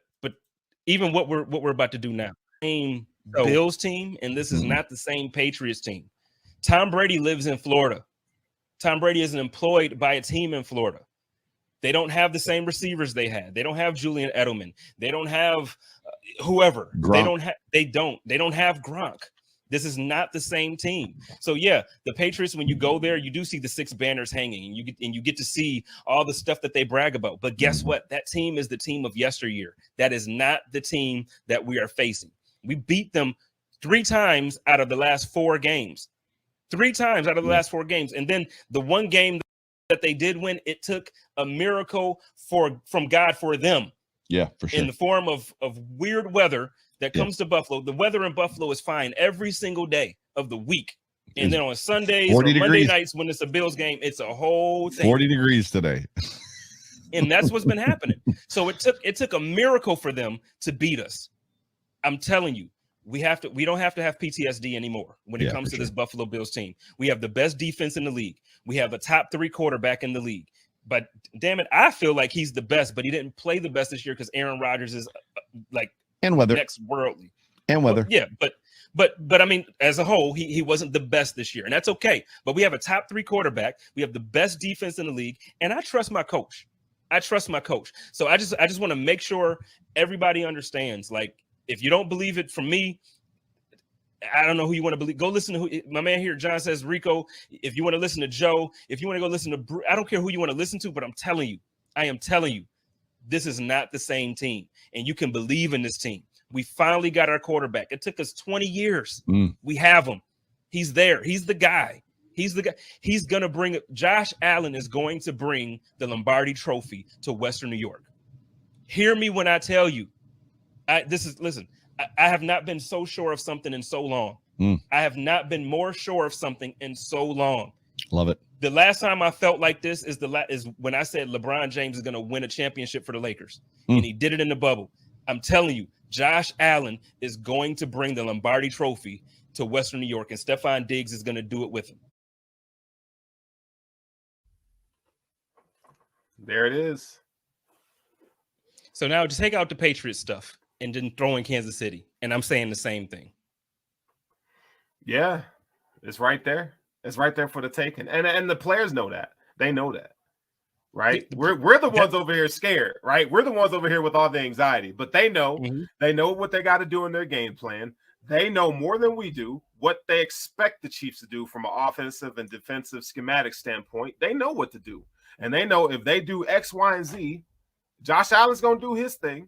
Speaker 3: even what we're about to do now. Same Bills team, and this is not the same Patriots team. Tom Brady lives in Florida. Tom Brady isn't employed by a team in Florida. They don't have the same receivers they had. They don't have Julian Edelman. They don't have whoever.
Speaker 5: Gronk.
Speaker 3: They don't have Gronk. This is not the same team. So yeah, the Patriots, when you go there, you do see the 6 banners hanging, and you get to see all the stuff that they brag about. But guess what? That team is the team of yesteryear. That is not the team that we are facing. We beat them 3 times out of the last 4 games. 3 times out of the last 4 games. And then the one game that they did win, it took a miracle from God for them.
Speaker 5: Yeah, for sure.
Speaker 3: In the form of weird weather that comes to Buffalo. The weather in Buffalo is fine every single day of the week. And then on Sundays or Monday nights when it's a Bills game, it's a whole thing.
Speaker 5: 40 degrees today.
Speaker 3: And that's what's been happening. So it took a miracle for them to beat us. I'm telling you, we don't have to have PTSD anymore when it comes to this Buffalo Bills team. We have the best defense in the league. We have a top 3 quarterback in the league. But damn it, I feel like he's the best, but he didn't play the best this year because Aaron Rodgers is next worldly.
Speaker 5: And weather.
Speaker 3: Well, yeah, but I mean, as a whole, he wasn't the best this year, and that's okay. But we have a top 3 quarterback. We have the best defense in the league, and I trust my coach. So I just want to make sure everybody understands. Like, if you don't believe it from me, I don't know who you want to believe. Go listen to my man here, John says, Rico. If you want to listen to Joe, if you want to go listen to Bruce, I don't care who you want to listen to, but I am telling you, this is not the same team. And you can believe in this team. We finally got our quarterback. It took us 20 years. We have him. He's there. He's the guy. He's going to bring it. Josh Allen is going to bring the Lombardi Trophy to Western New York. Hear me when I tell you, listen. I have not been so sure of something in so long. I have not been more sure of something in so long.
Speaker 5: Love it.
Speaker 3: The last time I felt like this is when I said LeBron James is going to win a championship for the Lakers, and he did it in the bubble. I'm telling you, Josh Allen is going to bring the Lombardi Trophy to Western New York, and Stephon Diggs is going to do it with him.
Speaker 4: There it is.
Speaker 3: So now just take out the Patriots stuff and then throw in Kansas City, and I'm saying the same thing.
Speaker 4: Yeah, it's right there. It's right there for the taking, and the players know that. They know that, right? We're the ones over here scared, right? We're the ones over here with all the anxiety, but they know. They know what they got to do in their game plan. They know more than we do what they expect the Chiefs to do from an offensive and defensive schematic standpoint. They know what to do, and they know if they do X, Y, and Z, Josh Allen's going to do his thing,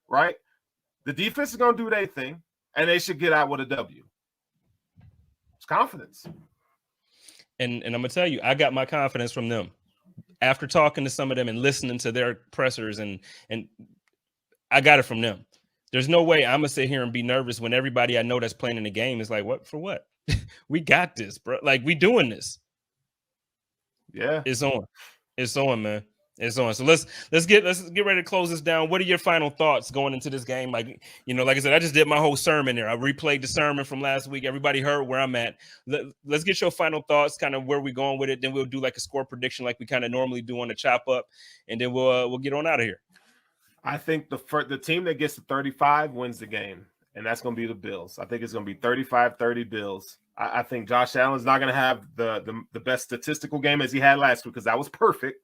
Speaker 4: right? The defense is going to do their thing, and they should get out with a W. It's confidence.
Speaker 3: And I'm gonna tell you, I got my confidence from them after talking to some of them and listening to their pressers, and I got it from them. There's no way I'm gonna sit here and be nervous when everybody I know that's playing in the game is like, what for what? We got this, bro. Like, we doing this.
Speaker 4: Yeah,
Speaker 3: it's on, man. It's on. So let's get ready to close this down. What are your final thoughts going into this game? Like, like I said, I just did my whole sermon there. I replayed the sermon from last week. Everybody heard where I'm at. Let's get your final thoughts, kind of where we're going with it. Then we'll do like a score prediction like we kind of normally do on the chop up, and then we'll get on out of here.
Speaker 4: I think the team that gets to 35 wins the game, and that's going to be the Bills. I think it's going to be 35-30 Bills. I think Josh Allen's not going to have the best statistical game as he had last week because that was perfect,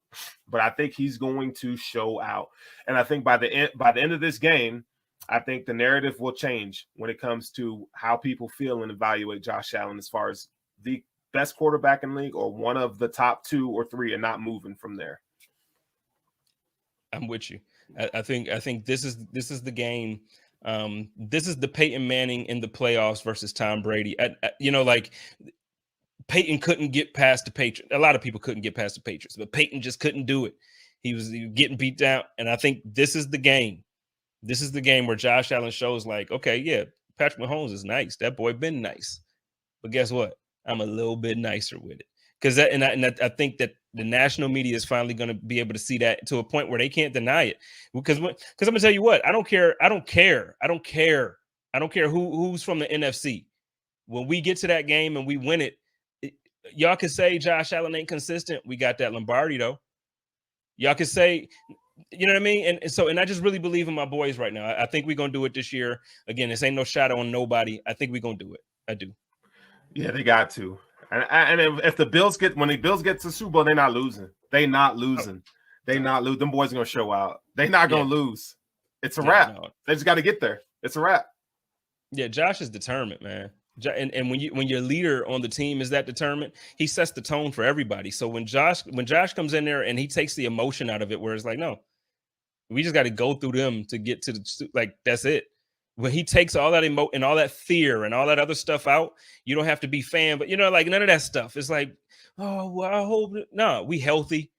Speaker 4: but I think he's going to show out. And I think by the end of this game, I think the narrative will change when it comes to how people feel and evaluate Josh Allen as far as the best quarterback in the league or one of the top 2 or 3 and not moving from there.
Speaker 3: I'm with you. I think this is the game. This is the Peyton Manning in the playoffs versus Tom Brady. Like Peyton couldn't get past the Patriots. A lot of people couldn't get past the Patriots, but Peyton just couldn't do it. He was getting beat down. And I think this is the game. This is the game where Josh Allen shows like, okay, yeah, Patrick Mahomes is nice. That boy been nice. But guess what? I'm a little bit nicer with it. Because I think that the national media is finally going to be able to see that to a point where they can't deny it. Because I'm going to tell you what, I don't care who's from the NFC. When we get to that game and we win it, y'all can say Josh Allen ain't consistent. We got that Lombardi though. Y'all can say, you know what I mean? And I just really believe in my boys right now. I think we're going to do it this year. Again, this ain't no shot on nobody. I think we're going to do it. I do.
Speaker 4: Yeah, they got to. And if the Bills get to the Super Bowl, they're not losing. They not losing. They not lose. Them boys are gonna show out. They're not gonna lose. It's a wrap. No. They just got to get there. It's a wrap.
Speaker 3: Yeah, Josh is determined, man. And when your leader on the team is that determined, he sets the tone for everybody. So when Josh comes in there and he takes the emotion out of it, where it's like, no, we just got to go through them to get to the like. That's it. When he takes all that and all that fear and all that other stuff out, you don't have to be fan, but like none of that stuff. It's like, oh, well, I hope no, we healthy.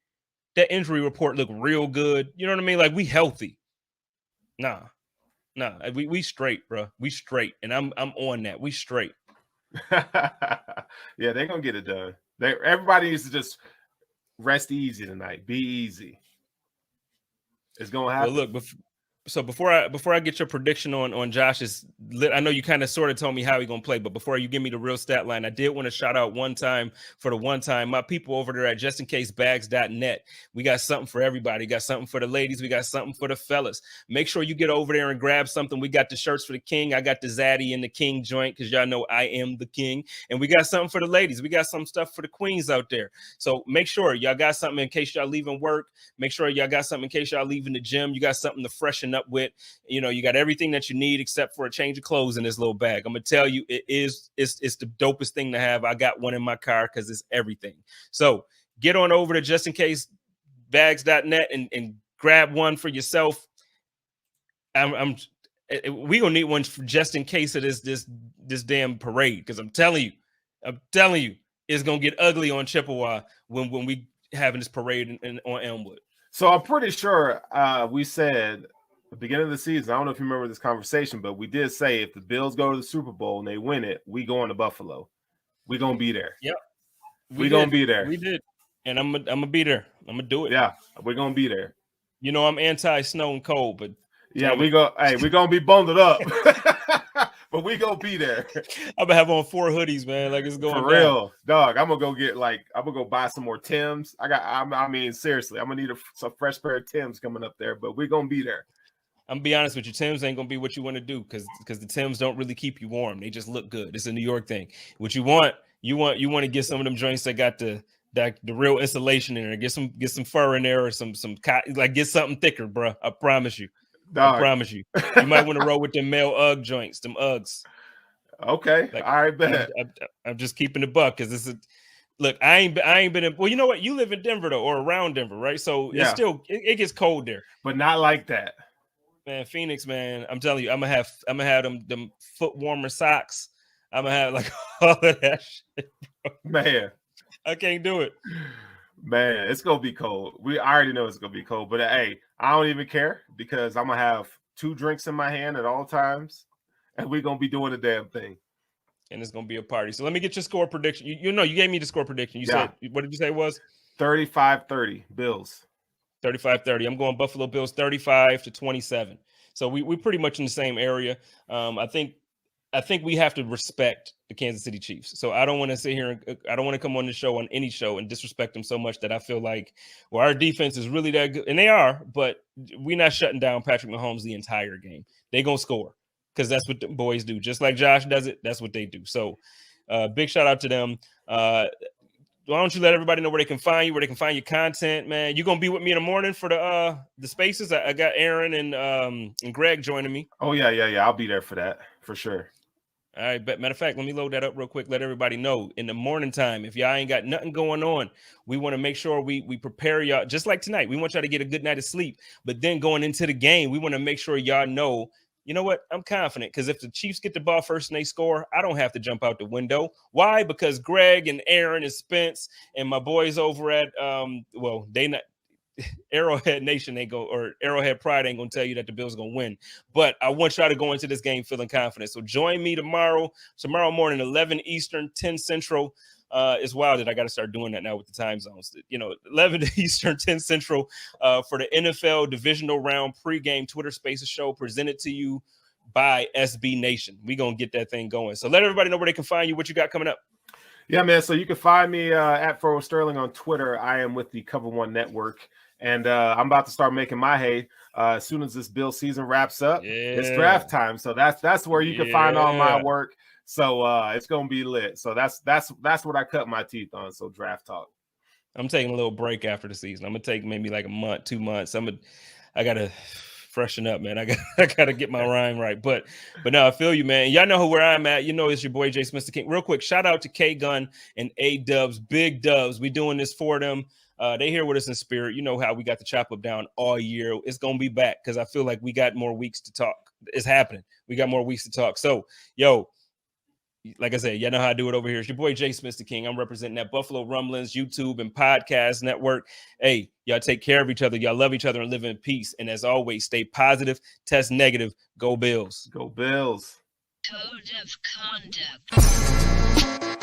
Speaker 3: That injury report looked real good. You know what I mean? Like, we healthy. Nah, we straight, bro. We straight, and I'm on that. We straight.
Speaker 4: Yeah, they're gonna get it done. Everybody needs to just rest easy tonight. Be easy. It's gonna happen.
Speaker 3: Well, look, so before I get your prediction on Josh's, I know you kind of sort of told me how he's gonna play, but before you give me the real stat line, I did want to shout out my people over there at JustinCaseBags.net. We got something for everybody. We got something for the ladies. We got something for the fellas. Make sure you get over there and grab something. We got the shirts for the king. I got the Zaddy and the King joint because y'all know I am the king. And we got something for the ladies. We got some stuff for the queens out there. So make sure y'all got something in case y'all leaving work. Make sure y'all got something in case y'all leaving the gym. You got something to freshen up with. You got everything that you need except for a change of clothes in this little bag. I'm gonna tell you, it's the dopest thing to have. I got one in my car because it's everything. So get on over to justincasebags.net and grab one for yourself. We gonna need one just in case of this damn parade, because I'm telling you, it's gonna get ugly on Chippewa when we having this parade on Elmwood.
Speaker 4: So I'm pretty sure we said at the beginning of the season, I don't know if you remember this conversation, but we did say if the Bills go to the Super Bowl and they win it, we going to Buffalo. We gonna be there.
Speaker 3: Yep.
Speaker 4: We gonna be there.
Speaker 3: We did. And I'm gonna be there. I'm gonna do it.
Speaker 4: Yeah, we're gonna be there.
Speaker 3: I'm anti-snow and cold, but
Speaker 4: Yeah, we gonna be bundled up. But we gonna be there.
Speaker 3: I'm gonna have on 4 hoodies, man. Like it's going
Speaker 4: For
Speaker 3: down.
Speaker 4: real, dog. I'm gonna go buy some more Timbs. I mean, seriously, I'm gonna need some fresh pair of Timbs coming up there, but we're gonna be there.
Speaker 3: I'm gonna be honest with you, Timbs ain't gonna be what you want to do because the Timbs don't really keep you warm. They just look good. It's a New York thing. What you want to get some of them joints that got the real insulation in there. Get some fur in there or some cotton, like get something thicker, bro. I promise you.
Speaker 4: Dog.
Speaker 3: I promise you. You might want to roll with them male Ugg joints, them Uggs.
Speaker 4: Okay,
Speaker 3: like,
Speaker 4: all right, bet.
Speaker 3: I'm just keeping the buck because this is. Look, I ain't been in. Well, you know what? You live in Denver though, or around Denver, right? So it's still it gets cold there,
Speaker 4: but not like that.
Speaker 3: Man, Phoenix, man, I'm telling you, I'm gonna have them foot warmer socks. I'm gonna have like all of that shit, bro.
Speaker 4: Man.
Speaker 3: I can't do it.
Speaker 4: Man, it's gonna be cold. I already know it's gonna be cold, but hey, I don't even care because I'm gonna have 2 drinks in my hand at all times, and we're gonna be doing the damn thing.
Speaker 3: And it's gonna be a party. So let me get your score prediction. You know, you gave me the score prediction. You said, what did you say it was?
Speaker 4: 35-30 Bills.
Speaker 3: 35-30. I'm going Buffalo Bills 35-27. So we pretty much in the same area. I think we have to respect the Kansas City Chiefs. So I don't want to sit here and I don't want to come on the show on any show and disrespect them so much that I feel like, well, our defense is really that good. And they are, but we're not shutting down Patrick Mahomes the entire game. They're going to score because that's what the boys do. Just like Josh does it, that's what they do. So big shout out to them. Why don't you let everybody know where they can find you, where they can find your content, man? You gonna be with me in the morning for the spaces? I got Aaron and Greg joining me.
Speaker 4: Oh yeah. I'll be there for that for sure.
Speaker 3: All right, but matter of fact, let me load that up real quick. Let everybody know in the morning time, if y'all ain't got nothing going on, we want to make sure we prepare y'all just like tonight. We want y'all to get a good night of sleep, but then going into the game, we want to make sure y'all know. You know what? I'm confident because if the Chiefs get the ball first and they score, I don't have to jump out the window. Why? Because Greg and Aaron and Spence and my boys over at they not Arrowhead Nation ain't go or Arrowhead Pride ain't gonna tell you that the Bills are gonna win. But I want y'all to go into this game feeling confident. So join me tomorrow morning, 11 Eastern, 10 Central. It's wild that I got to start doing that now with the time zones. 11 Eastern, 10 Central for the NFL Divisional Round pregame Twitter Spaces show presented to you by SB Nation. We gonna get that thing going. So let everybody know where they can find you. What you got coming up?
Speaker 4: Yeah, man. So you can find me at Furrowh Sterling on Twitter. I am with the Cover One Network, and I'm about to start making my hay as soon as this Bill season wraps up. It's draft time, so that's where you can find all my work. So it's gonna be lit. So that's what I cut my teeth on. So draft talk.
Speaker 3: I'm taking a little break after the season. I'm gonna take maybe like a month, 2 months. I gotta freshen up, man. I gotta get my rhyme right. But no, I feel you, man. Y'all know where I'm at. You know it's your boy JSpenceTheKing. Real quick, shout out to K Gun and A Dubs, Big Dubs. We doing this for them. They here with us in spirit. You know how we got the chop up down all year. It's gonna be back because I feel like we got more weeks to talk. It's happening. We got more weeks to talk. So, yo, like I said, y'all know how I do it over here. It's your boy JSpenceTheKing. I'm representing that Buffalo Rumblings, YouTube, and podcast network. Hey, y'all take care of each other. Y'all love each other and live in peace. And as always, stay positive, test negative. Go Bills.
Speaker 4: Go Bills.
Speaker 1: Code of conduct.